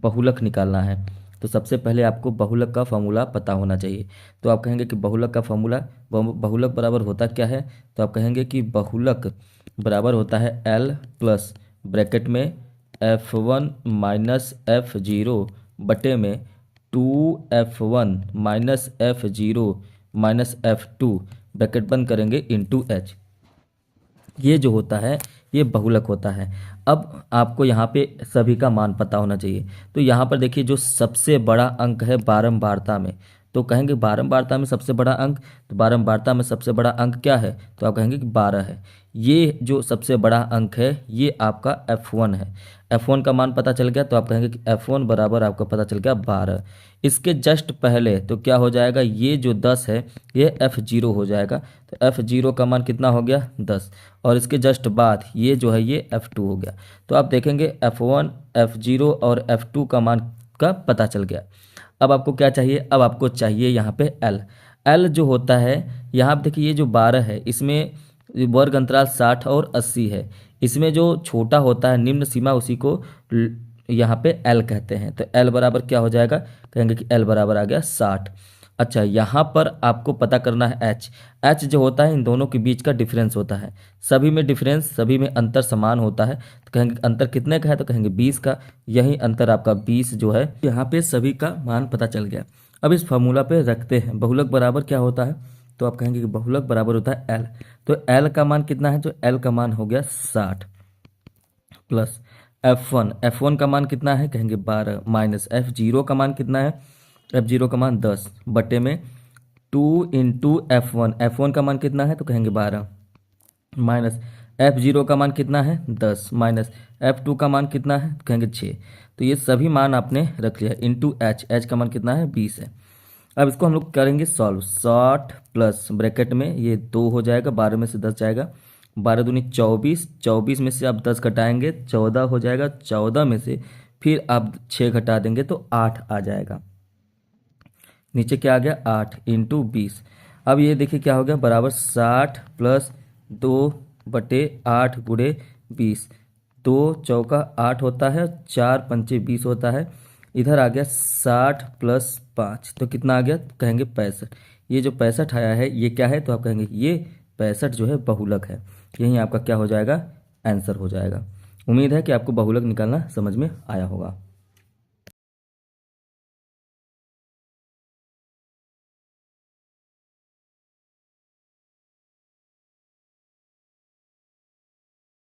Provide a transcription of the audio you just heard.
बहुलक निकालना है। तो सबसे पहले आपको बहुलक का फॉर्मूला पता होना चाहिए। तो आप कहेंगे कि बहुलक का फॉर्मूला, बहुलक बराबर होता क्या है? तो आप कहेंगे कि बहुलक बराबर होता है L प्लस ब्रैकेट में F1 माइनस F0 बटे में 2F1 minus F0 minus F2 bracket बंद करेंगे इंटू H। ये जो होता है ये बहुलक होता है। अब आपको यहाँ पे सभी का मान पता होना चाहिए। तो यहाँ पर देखिए जो सबसे बड़ा अंक है बारंबारता में, तो कहेंगे बारंबारता में सबसे बड़ा अंक, तो बारंबारता में सबसे बड़ा अंक क्या है? तो आप कहेंगे कि 12 है। ये जो सबसे बड़ा अंक है ये आपका F1 है। F1 का मान पता चल गया तो आप कहेंगे कि F1 बराबर आपका पता चल गया 12। इसके जस्ट पहले तो क्या हो जाएगा, ये जो 10 है ये F0 हो जाएगा। तो F0 का मान कितना हो गया? 10। और इसके जस्ट बाद ये जो है ये F2 हो गया। तो आप देखेंगे F1, F0 और F2 का मान का पता चल गया। अब आपको क्या चाहिए? अब आपको चाहिए यहाँ पे L। L जो होता है यहाँ पे देखिए ये जो 12 है इसमें वर्ग अंतराल 60 और 80 है। इसमें जो छोटा होता है निम्न सीमा उसी को यहाँ पे L कहते हैं। तो L बराबर क्या हो जाएगा? कहेंगे कि L बराबर आ गया 60। अच्छा, यहाँ पर आपको पता करना है H। H जो होता है इन दोनों के बीच का डिफरेंस होता है। सभी में डिफरेंस, सभी में अंतर समान होता है। तो कहेंगे अंतर कितने का है? तो कहेंगे 20 का। यही अंतर आपका 20 जो है, यहाँ पे सभी का मान पता चल गया। अब इस फॉर्मूला पे रखते हैं बहुलक बराबर क्या होता है? तो आप कहेंगे कि बहुलक बराबर होता है L। तो L का मान कितना है? तो L का मान हो गया 60 प्लस F1 का मान कितना है? कहेंगे 12 माइनस F0 का मान कितना है? F0 का मान 10 बटे में 2 इंटू F1 का मान कितना है? तो कहेंगे 12 माइनस F0 का मान कितना है? 10 माइनस F2 का मान कितना है? तो कहेंगे 6। तो ये सभी मान आपने रख लिया इंटू H का मान कितना है? 20 है। अब इसको हम लोग करेंगे सॉल्व। 60 प्लस ब्रैकेट में ये 2 हो जाएगा, 12 में से 10 जाएगा, 12 दूनी 24, 24 में से आप 10 घटाएंगे 14 हो जाएगा, 14 में से फिर आप 6 घटा देंगे तो 8 आ जाएगा। नीचे क्या आ गया? 8 इंटू 20। अब ये देखिए क्या हो गया, बराबर 60 प्लस 2 बटे 8 गुणे 20। 2 चौका 8 होता है, 4 पंचे 20 होता है। इधर आ गया 60 प्लस 5 तो कितना आ गया? कहेंगे 65। ये जो 65 आया है ये क्या है? तो आप कहेंगे ये 65 जो है बहुलक है। यही आपका क्या हो जाएगा? आंसर हो जाएगा। उम्मीद है कि आपको बहुलक निकालना समझ में आया होगा।